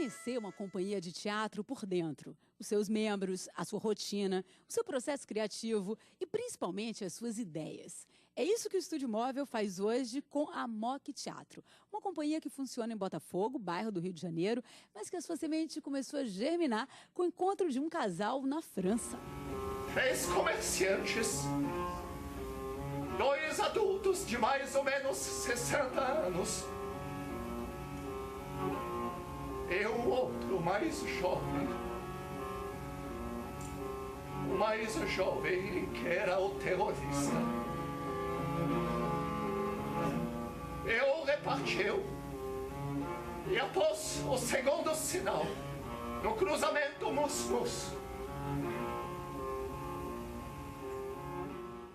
conhecer uma companhia de teatro por dentro, os seus membros, a sua rotina, o seu processo criativo e principalmente as suas ideias. É isso que o Estúdio Móvel faz hoje com a MOC Teatro, uma companhia que funciona em Botafogo, bairro do Rio de Janeiro, mas que a sua semente começou a germinar com o encontro de um casal na França. 3 comerciantes, 2 adultos de mais ou menos 60 anos. E o outro mais jovem. O mais jovem que era o terrorista. E o repartiu. E após o segundo sinal, no cruzamento mus-mus,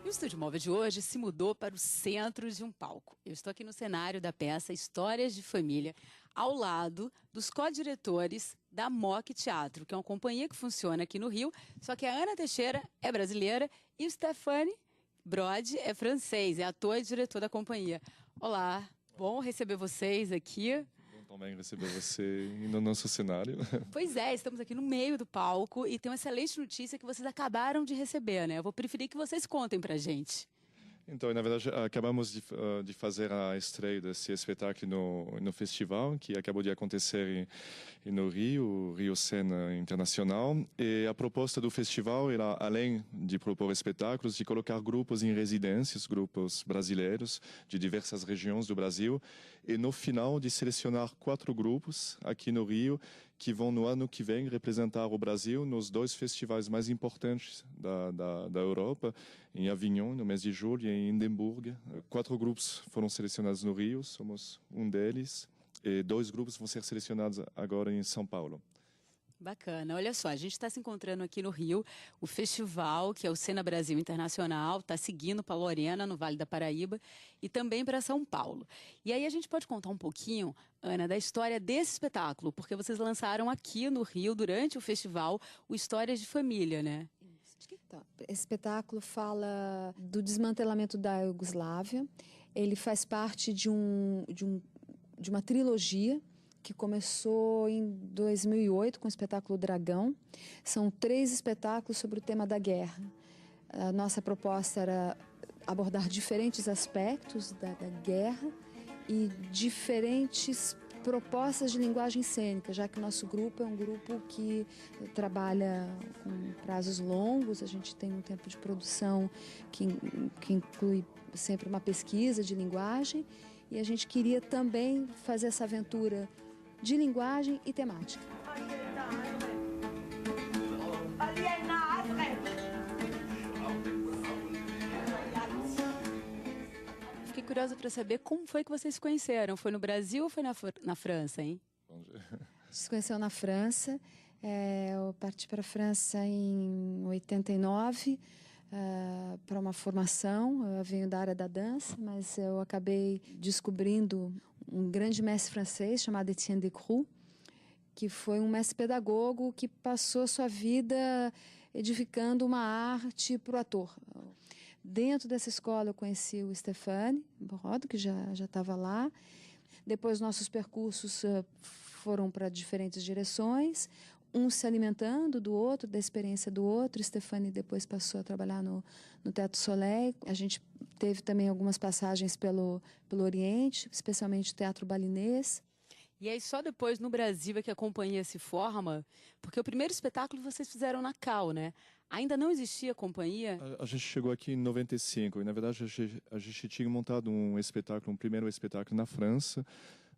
O Estúdio Móvel de hoje se mudou para o centro de um palco. Eu estou aqui no cenário da peça Histórias de Família, ao lado dos co-diretores da MOC Teatro, que é uma companhia que funciona aqui no Rio, só que a Ana Teixeira é brasileira e o Stéphane Brode é francês, é ator e diretor da companhia. Olá, bom receber vocês aqui. Também receber você no nosso cenário. Pois é, estamos aqui no meio do palco e tem uma excelente notícia que vocês acabaram de receber, né? Eu vou preferir que vocês contem pra gente. Então, na verdade, acabamos de fazer a estreia desse espetáculo no festival, que acabou de acontecer no Rio, Rio Cena Internacional. E a proposta do festival era, além de propor espetáculos, de colocar grupos em residências, grupos brasileiros de diversas regiões do Brasil. E no final, de selecionar 4 grupos aqui no Rio, que vão no ano que vem representar o Brasil nos 2 festivais mais importantes da Europa, em Avignon, no mês de julho, e em Edimburgo. 4 grupos foram selecionados no Rio, somos um deles, e 2 grupos vão ser selecionados agora em São Paulo. Bacana. Olha só, a gente está se encontrando aqui no Rio, o festival, que é o Cena Brasil Internacional, está seguindo para Lorena, no Vale da Paraíba, e também para São Paulo. E aí a gente pode contar um pouquinho, Ana, da história desse espetáculo, porque vocês lançaram aqui no Rio, durante o festival, o Histórias de Família, né? Então, esse espetáculo fala do desmantelamento da Iugoslávia. Ele faz parte de uma trilogia que começou em 2008 com o espetáculo Dragão. São 3 espetáculos sobre o tema da guerra. A nossa proposta era abordar diferentes aspectos da guerra e diferentes propostas de linguagem cênica, já que o nosso grupo é um grupo que trabalha com prazos longos. A gente tem um tempo de produção que inclui sempre uma pesquisa de linguagem, e a gente queria também fazer essa aventura de linguagem e temática. Fiquei curiosa para saber como foi que vocês se conheceram. Foi no Brasil ou foi na França, hein? A gente se conheceu na França. Eu parti para a França em 89 para uma formação. Eu venho da área da dança, mas eu acabei descobrindo um grande mestre francês chamado Etienne Decroux, que foi um mestre pedagogo que passou sua vida edificando uma arte para o ator. Dentro dessa escola eu conheci o Stéphane Brode, que já estava lá. Depois nossos percursos foram para diferentes direções, um se alimentando do outro, da experiência do outro. Stéphane depois passou a trabalhar no Teatro Soleil. A gente teve também algumas passagens pelo Oriente, especialmente o Teatro Balinês. E aí só depois no Brasil é que a companhia se forma, porque o primeiro espetáculo vocês fizeram na CAL, né? Ainda não existia a companhia? A gente chegou aqui em 95 e, na verdade, a gente tinha montado um primeiro espetáculo na França,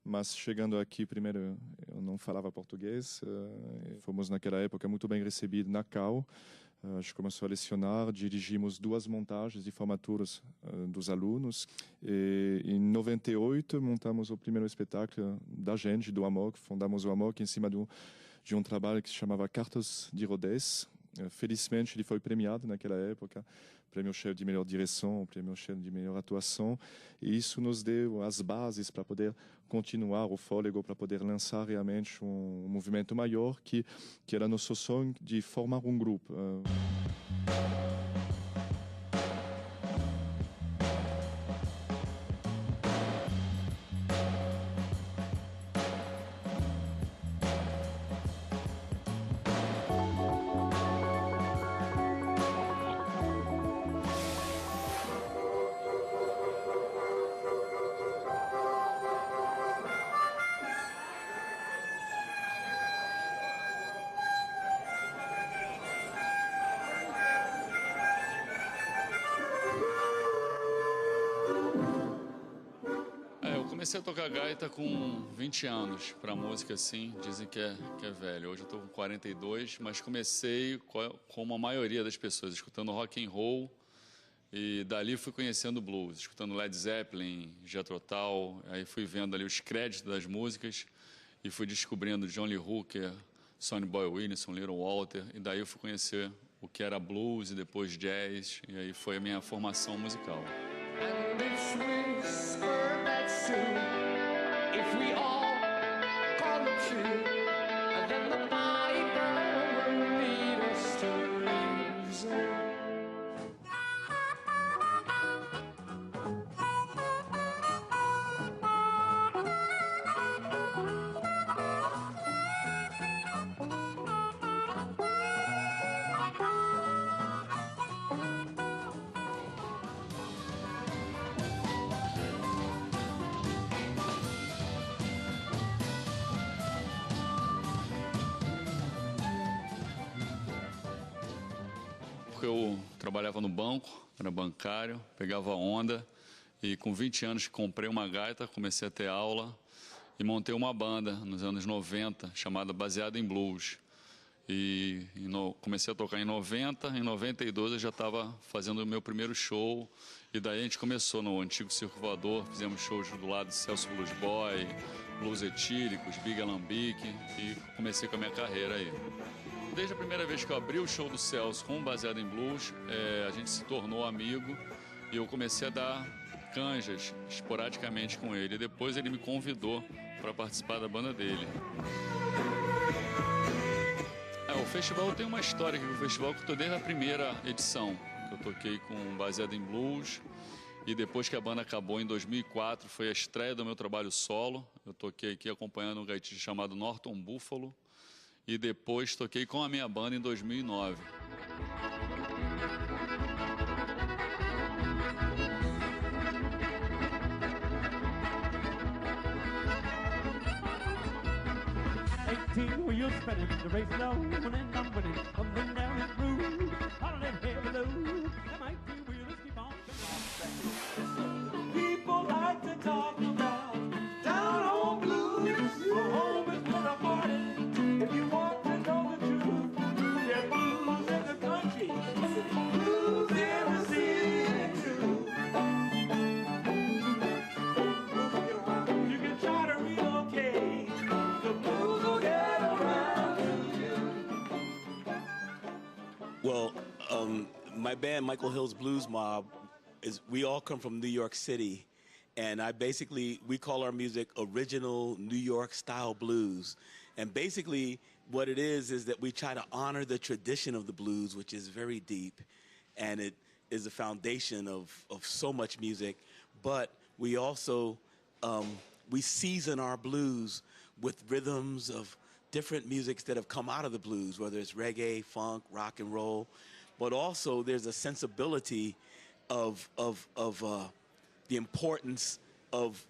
mas chegando aqui, primeiro, eu não falava português. Fomos, naquela época, muito bem recebidos na CAL. A gente começou a lecionar, dirigimos 2 montagens de formaturas dos alunos. E, em 98, montamos o primeiro espetáculo da gente, do AMOC. Fundamos o AMOC em cima de um trabalho que se chamava Cartas de Rodez. Felizmente, ele foi premiado naquela época, prêmio chefe de melhor direção, prêmio chefe de melhor atuação, e isso nos deu as bases para poder continuar o fôlego, para poder lançar realmente um movimento maior, que era nosso sonho de formar um grupo. comecei a tocar gaita com 20 anos. Para música, assim, dizem que é velho. Hoje eu estou com 42, mas comecei como a maioria das pessoas, escutando rock and roll. E dali fui conhecendo blues, escutando Led Zeppelin, Jethro Tull. Aí fui vendo ali os créditos das músicas e fui descobrindo John Lee Hooker, Sonny Boy Williamson, Little Walter. E daí eu fui conhecer o que era blues e depois jazz. E aí foi a minha formação musical. If we all come true, then the Bible will lead us to reason. Eu trabalhava no banco, era bancário, pegava onda e com 20 anos comprei uma gaita, comecei a ter aula e montei uma banda nos anos 90 chamada Baseada em Blues. Comecei a tocar em 90, em 92 eu já estava fazendo o meu primeiro show e daí a gente começou no antigo Circo Voador, fizemos shows do lado de Celso Blues Boy, Blues Etílicos, Big Alambique e comecei com a minha carreira aí. Desde a primeira vez que eu abri o show do Celso com Baseado em Blues, a gente se tornou amigo e eu comecei a dar canjas esporadicamente com ele. E depois ele me convidou para participar da banda dele. O festival tem uma história aqui, o festival que eu estou desde a primeira edição, que eu toquei com Baseado em Blues. E depois que a banda acabou em 2004, foi a estreia do meu trabalho solo. Eu toquei aqui acompanhando um gaitista chamado Norton Buffalo. E depois toquei com a minha banda em 2009. People like to talk about down on blues. Home is where I party. If you want to know the truth, there's blues in the country, blues in the city too. You can try to relocate, the blues will get around to you. Well, my band, Michael Hill's Blues Mob, we all come from New York City. And we call our music original New York style blues. And basically what it is that we try to honor the tradition of the blues, which is very deep. And it is the foundation of so much music. But we also, we season our blues with rhythms of different musics that have come out of the blues, whether it's reggae, funk, rock and roll. But also there's a sensibility of the importance of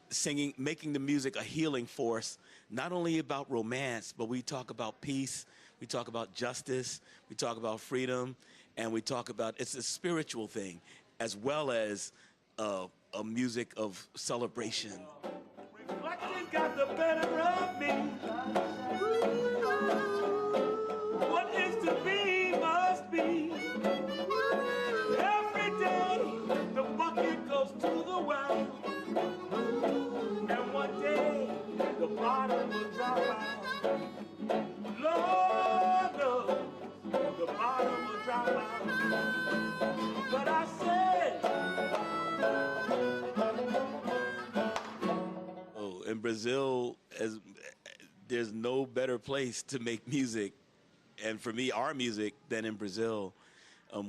singing, making the music a healing force, not only about romance, but we talk about peace, we talk about justice, we talk about freedom, and we talk about, it's a spiritual thing, as well as a music of celebration. Reflection's got the better of me. What is to be must be. Every day the bucket goes to the well, and one day the bottom will drop out. Lord knows the bottom will drop out. But I said, In Brazil, there's no better place to make music, and for me, our music, than in Brazil.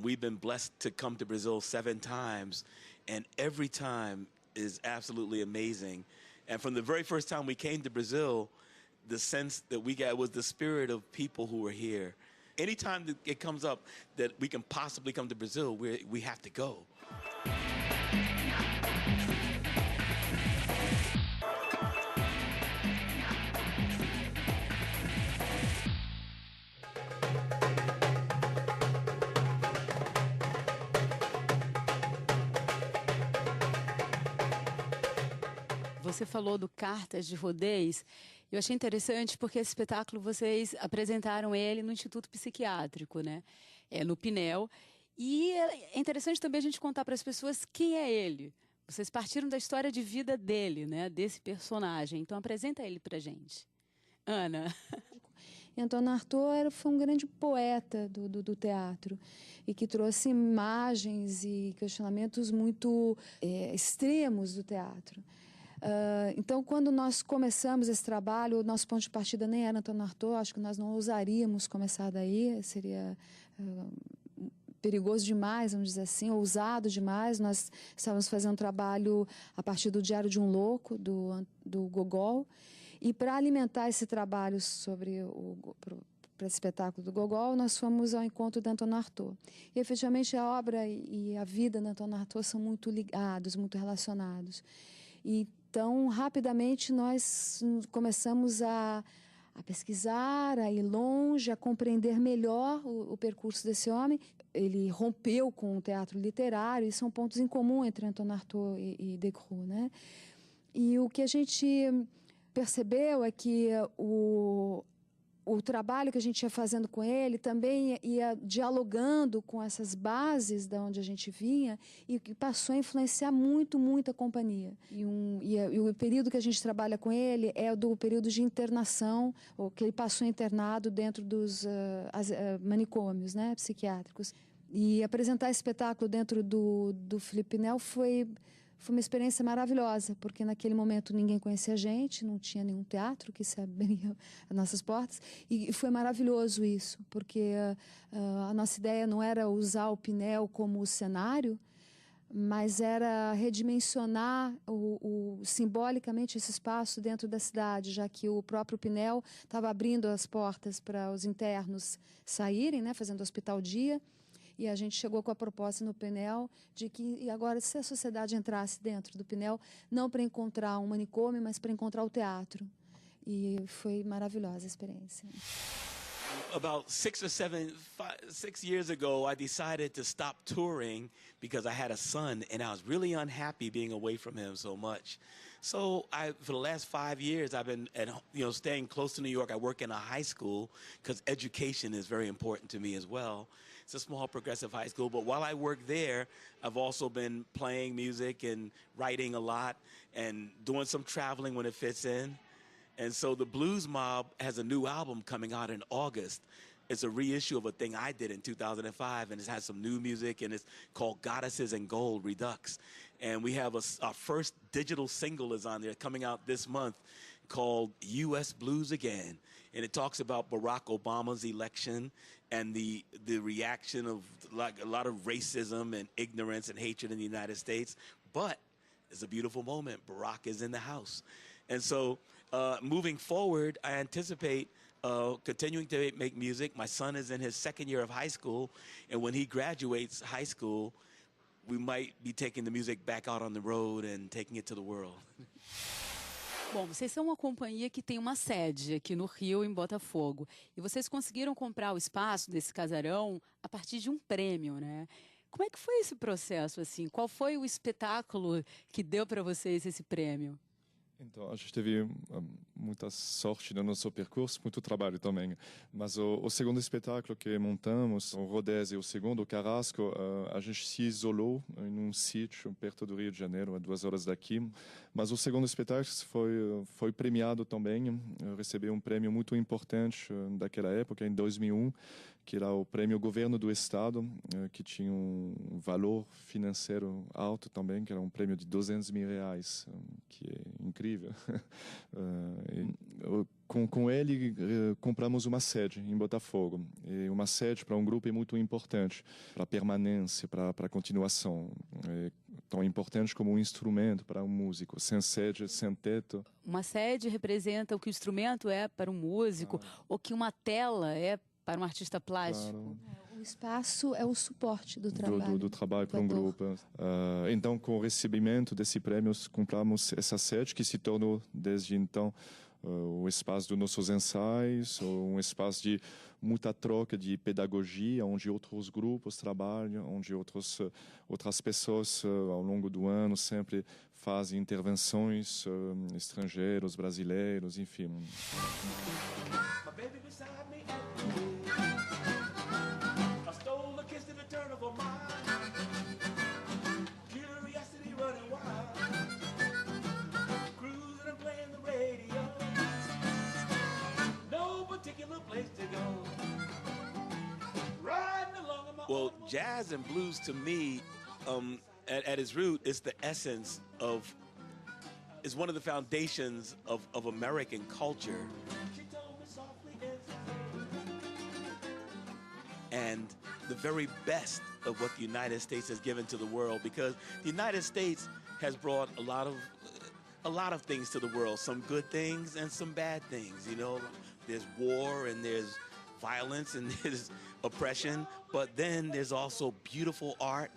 We've been blessed to come to Brazil 7 times, and every time is absolutely amazing. And from the very first time we came to Brazil, the sense that we got was the spirit of people who were here. Anytime that it comes up that we can possibly come to Brazil, we have to go. Você falou do Cartas de Rodez. Eu achei interessante porque esse espetáculo vocês apresentaram ele no Instituto Psiquiátrico, né? No Pinel. E é interessante também a gente contar para as pessoas quem é ele. Vocês partiram da história de vida dele, né? Desse personagem. Então apresenta ele para a gente. Ana. Antonin Artaud foi um grande poeta do teatro e que trouxe imagens e questionamentos muito extremos do teatro. Então, quando nós começamos esse trabalho, o nosso ponto de partida nem era Antonin Artaud, acho que nós não ousaríamos começar daí, seria perigoso demais, vamos dizer assim, ousado demais. Nós estávamos fazendo um trabalho a partir do Diário de um Louco, do Gogol, e para alimentar esse trabalho para esse espetáculo do Gogol, nós fomos ao encontro de Antonin Artaud. E, efetivamente, a obra e a vida de Antonin Artaud são muito ligados, muito relacionados. Então, rapidamente, nós começamos a pesquisar, a ir longe, a compreender melhor o percurso desse homem. Ele rompeu com o teatro literário, e são pontos em comum entre Antonin Artaud e Descroux, né? E o que a gente percebeu é que o trabalho que a gente ia fazendo com ele também ia dialogando com essas bases de onde a gente vinha e que passou a influenciar muito, muito a companhia. E o período que a gente trabalha com ele é do período de internação, ou que ele passou internado dentro dos manicômios, né, psiquiátricos. E apresentar esse espetáculo dentro do Felipe Pinel foi uma experiência maravilhosa, porque naquele momento ninguém conhecia a gente, não tinha nenhum teatro que se abria as nossas portas, e foi maravilhoso isso, porque a nossa ideia não era usar o Pinel como cenário, mas era redimensionar simbolicamente esse espaço dentro da cidade, já que o próprio Pinel estava abrindo as portas para os internos saírem, né, fazendo hospital dia. E a gente chegou com a proposta no Pinel de que agora, se a sociedade entrasse dentro do Pinel, não para encontrar um manicômio, mas para encontrar o teatro. E foi maravilhosa a experiência. About 6 years ago, I decided to stop touring because I had a son and I was really unhappy being away from him so much. So for the last 5 years, I've been staying close to New York. I work in a high school because education is very important to me as well. It's a small progressive high school, but while I work there, I've also been playing music and writing a lot and doing some traveling when it fits in. And so the Blues Mob has a new album coming out in August. It's a reissue of a thing I did in 2005, and it has some new music, and it's called Goddesses in Gold Redux. And we have our first digital single is on there coming out this month called U.S. Blues Again. And it talks about Barack Obama's election and the reaction of like a lot of racism and ignorance and hatred in the United States. But it's a beautiful moment. Barack is in the house. And so moving forward, I anticipate continuing to make music. My son is in his second year of high school, and when he graduates high school, we might be taking the music back out on the road and taking it to the world. Bom, vocês são uma companhia que tem uma sede aqui no Rio, em Botafogo. E vocês conseguiram comprar o espaço desse casarão a partir de um prêmio, né? Como é que foi esse processo, assim? Qual foi o espetáculo que deu para vocês esse prêmio? Então, a gente teve muita sorte no nosso percurso, muito trabalho também. Mas o segundo espetáculo que montamos, o Rodez e o segundo, o Carrasco, a gente se isolou em um sítio perto do Rio de Janeiro, a 2 horas daqui. Mas o segundo espetáculo foi premiado também, recebeu um prêmio muito importante daquela época, em 2001, que era o prêmio Governo do Estado, que tinha um valor financeiro alto também, que era um prêmio de R$200 mil, que é incrível. Com ele, compramos uma sede em Botafogo. E uma sede para um grupo é muito importante, para a permanência, para a continuação. É tão importante como um instrumento para um músico. Sem sede, sem teto. Uma sede representa o que o instrumento é para um músico, ou que uma tela é para um artista plástico. Claro. O espaço é o suporte do trabalho. Do trabalho para um grupo. Então, com o recebimento desse prêmio, compramos essa sede, que se tornou, desde então, o espaço dos nossos ensaios, um espaço de muita troca de pedagogia, onde outros grupos trabalham, onde outras pessoas ao longo do ano sempre fazem intervenções, estrangeiros, brasileiros, enfim. My baby beside me at the wheel. I stole a kiss in the turn of a mile. Curiosity running wild. Cruising and playing the radio. No particular place to go. Riding along in my Well, automobile. jazz and blues to me, at its root, is the essence of, is one of the foundations of American culture. She told me softly as And the very best of what the United States has given to the world, because the United States has brought a lot of things to the world, some good things and some bad things. You know, there's war and there's violence and there's oppression, but then there's also beautiful art.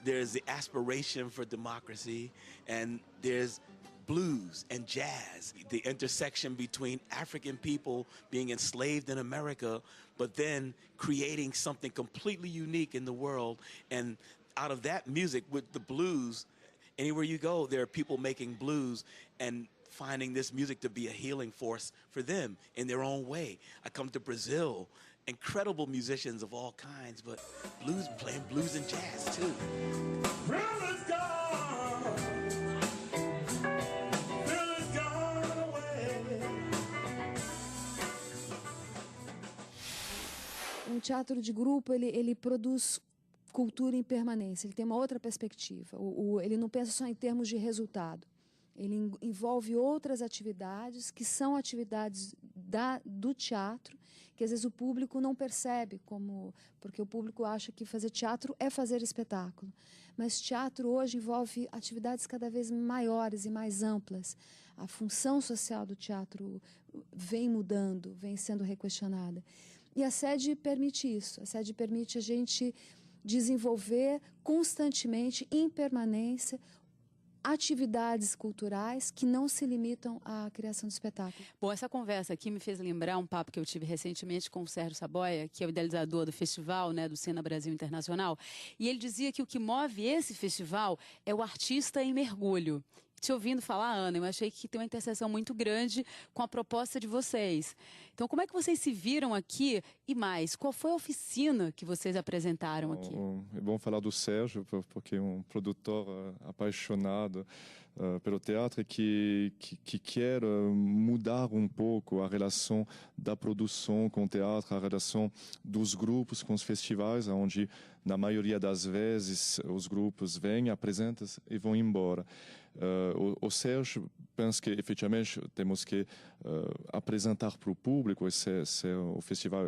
There's the aspiration for democracy, and there's blues and jazz, the intersection between African people being enslaved in America, but then creating something completely unique in the world. And out of that music, with the blues, anywhere you go, there are people making blues and finding this music to be a healing force for them in their own way. I come to Brazil, incredible musicians of all kinds, but playing blues and jazz too. Brother's gone. Brother's gone away. Um teatro de grupo, ele produz cultura em permanência, ele tem uma outra perspectiva. Ele não pensa só em termos de resultado. Ele envolve outras atividades que são atividades do teatro, que às vezes o público não percebe, porque o público acha que fazer teatro é fazer espetáculo. Mas teatro hoje envolve atividades cada vez maiores e mais amplas. A função social do teatro vem mudando, vem sendo requestionada. E a sede permite isso. A sede permite a gente desenvolver constantemente, em permanência, atividades culturais que não se limitam à criação de espetáculo. Bom, essa conversa aqui me fez lembrar um papo que eu tive recentemente com o Sérgio Saboia, que é o idealizador do festival, né, do Cena Brasil Internacional, e ele dizia que o que move esse festival é o artista em mergulho. Te ouvindo falar, Ana, eu achei que tem uma interseção muito grande com a proposta de vocês. Então, como é que vocês se viram aqui? E mais, qual foi a oficina que vocês apresentaram aqui? É bom falar do Sérgio, porque é um produtor apaixonado pelo teatro que quer mudar um pouco a relação da produção com o teatro, a relação dos grupos com os festivais, onde, na maioria das vezes, os grupos vêm, apresentam e vão embora. O Sérgio pensa que, efetivamente, temos que apresentar para o público, o festival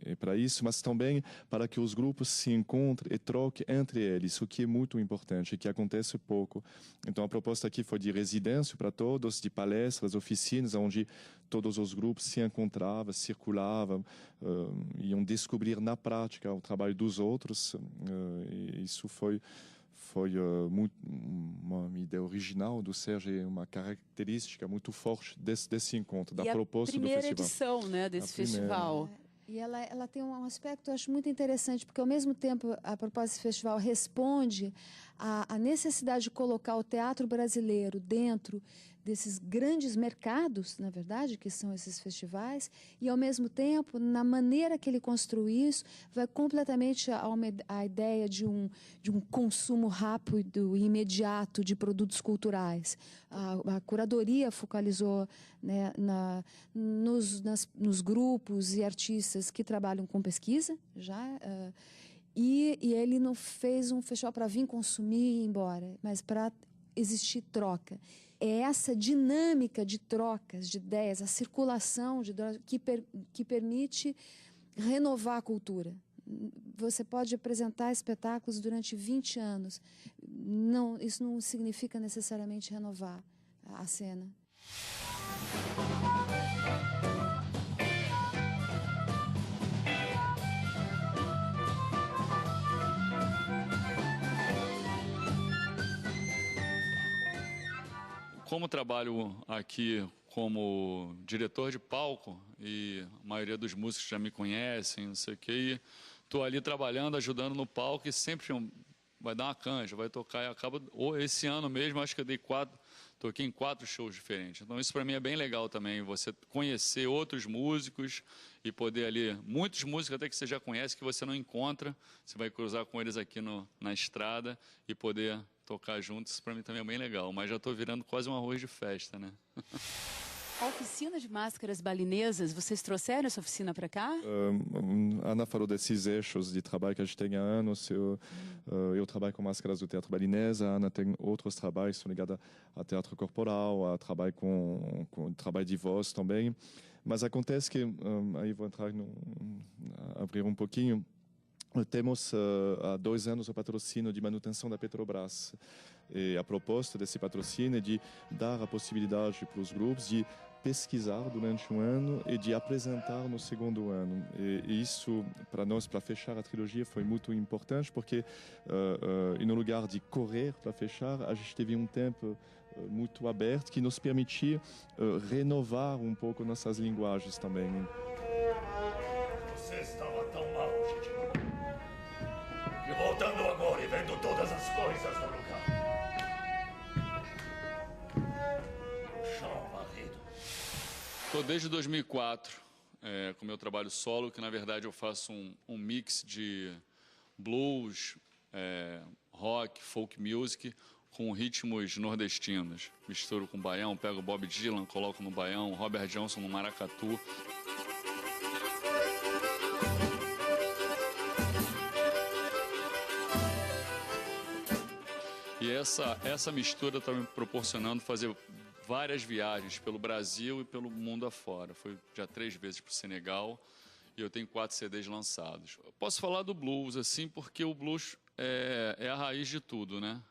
é para isso, mas também para que os grupos se encontrem e troquem entre eles, o que é muito importante e que acontece pouco. Então, a proposta aqui foi de residência para todos, de palestras, oficinas, onde todos os grupos se encontravam, circulavam, iam descobrir na prática o trabalho dos outros. E isso foi uma ideia original do Sérgio, e uma característica muito forte desse encontro, da proposta do festival. E a primeira edição, né, desse festival. E ela tem um aspecto, eu acho, muito interessante, porque, ao mesmo tempo, a proposta desse festival responde à necessidade de colocar o teatro brasileiro dentro desses grandes mercados, na verdade, que são esses festivais, e, ao mesmo tempo, na maneira que ele construiu isso, vai completamente à ideia de um consumo rápido e imediato de produtos culturais. A curadoria focalizou, né, nos grupos e artistas que trabalham com pesquisa, e ele não fez um festival para vir consumir e ir embora, mas para existir troca. É essa dinâmica de trocas de ideias, a circulação de ideias que permite renovar a cultura. Você pode apresentar espetáculos durante 20 anos. Isso não significa necessariamente renovar a cena. Como trabalho aqui como diretor de palco e a maioria dos músicos já me conhecem, não sei o quê. E estou ali trabalhando, ajudando no palco e sempre vai dar uma canja, vai tocar e acaba... Ou esse ano mesmo, acho que eu toquei em 4 shows diferentes. Então isso para mim é bem legal também, você conhecer outros músicos e poder ali... Muitos músicos até que você já conhece, que você não encontra, você vai cruzar com eles aqui na estrada e poder tocar juntos, isso para mim também é bem legal. Mas já estou virando quase um arroz de festa, né? A oficina de máscaras balinesas, vocês trouxeram essa oficina para cá? Ana falou desses eixos de trabalho que a gente tem há anos. Eu trabalho com máscaras do teatro balinesa, a Ana tem outros trabalhos ligados a teatro corporal, a trabalho com trabalho de voz também. Mas acontece que, aí vou abrir um pouquinho, temos há 2 anos o patrocínio de manutenção da Petrobras. E a proposta desse patrocínio é de dar a possibilidade para os grupos de pesquisar durante um ano e de apresentar no segundo ano. E isso, para nós, para fechar a trilogia, foi muito importante, porque, no lugar de correr para fechar, a gente teve um tempo muito aberto que nos permitia renovar um pouco nossas linguagens também. Você estava tão mal, gente. E voltando agora e vendo todas as coisas no lugar. O chão varrido. Estou desde 2004 com meu trabalho solo, que na verdade eu faço um mix de blues, rock, folk music, com ritmos nordestinos. Misturo com baião, pego Bob Dylan, coloco no baião, Robert Johnson no maracatu. E essa mistura está me proporcionando fazer várias viagens pelo Brasil e pelo mundo afora. Fui já 3 vezes para o Senegal e eu tenho 4 CDs lançados. Eu posso falar do blues, assim, porque o blues é a raiz de tudo, né?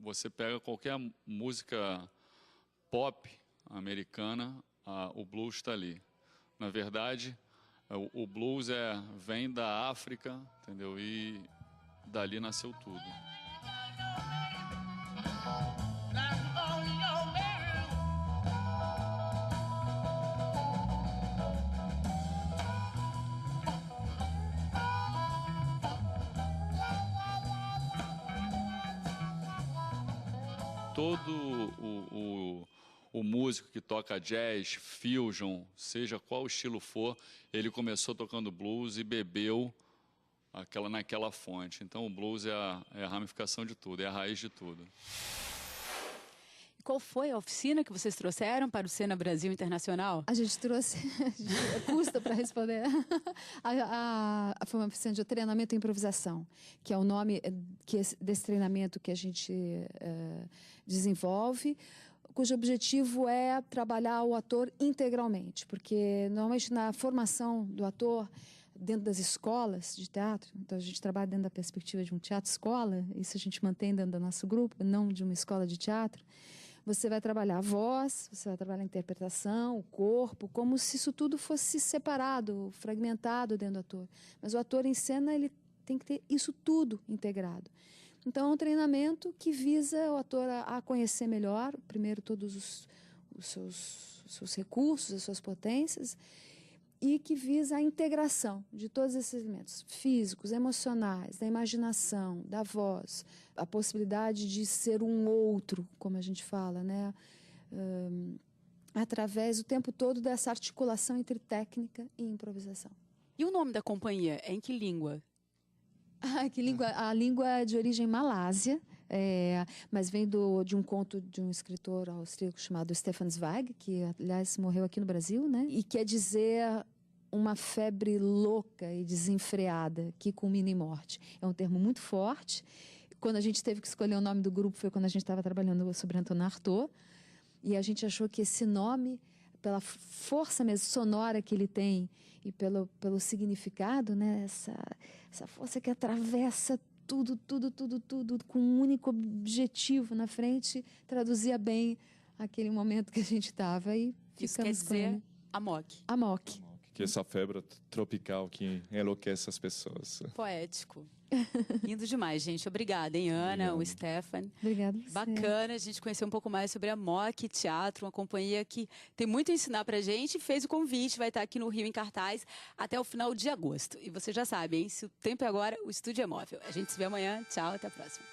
Você pega qualquer música pop americana, o blues está ali. Na verdade, o blues vem da África, entendeu? E dali nasceu tudo. Todo o músico que toca jazz, fusion, seja qual estilo for, ele começou tocando blues e bebeu naquela fonte. Então o blues é a ramificação de tudo, é a raiz de tudo. Qual foi a oficina que vocês trouxeram para o Cena Brasil Internacional? A gente trouxe, custa para responder, foi uma oficina de treinamento e improvisação, que é o nome desse treinamento que a gente desenvolve, cujo objetivo é trabalhar o ator integralmente, porque normalmente na formação do ator, dentro das escolas de teatro, então a gente trabalha dentro da perspectiva de um teatro-escola, isso a gente mantém dentro do nosso grupo, não de uma escola de teatro. Você vai trabalhar a voz, você vai trabalhar a interpretação, o corpo, como se isso tudo fosse separado, fragmentado dentro do ator. Mas o ator em cena, ele tem que ter isso tudo integrado. Então, é um treinamento que visa o ator a conhecer melhor, primeiro, todos os seus recursos, as suas potências, e que visa a integração de todos esses elementos físicos, emocionais, da imaginação, da voz, a possibilidade de ser um outro, como a gente fala, né? Através o tempo todo dessa articulação entre técnica e improvisação. E o nome da companhia é em que língua? Que língua? A língua é de origem malásia, mas vem de um conto de um escritor austríaco chamado Stefan Zweig, que, aliás, morreu aqui no Brasil, né? E quer dizer uma febre louca e desenfreada que culmina em morte. É um termo muito forte. Quando a gente teve que escolher o nome do grupo foi quando a gente estava trabalhando sobre Antonin Artaud, e a gente achou que esse nome, pela força mesmo sonora que ele tem e pelo significado, né? Essa força que atravessa tudo, com um único objetivo na frente, traduzia bem aquele momento que a gente estava. Isso quer dizer Amok. Amok. Que essa febre tropical que enlouquece as pessoas. Poético. Lindo demais, gente. Obrigada, hein, Ana, o Stefan. Obrigada a você. Bacana a gente conhecer um pouco mais sobre a MOC Teatro, uma companhia que tem muito a ensinar pra gente. Fez o convite, vai estar aqui no Rio em cartaz até o final de agosto. E você já sabe, hein? Se o tempo é agora, o estúdio é móvel. A gente se vê amanhã. Tchau, até a próxima.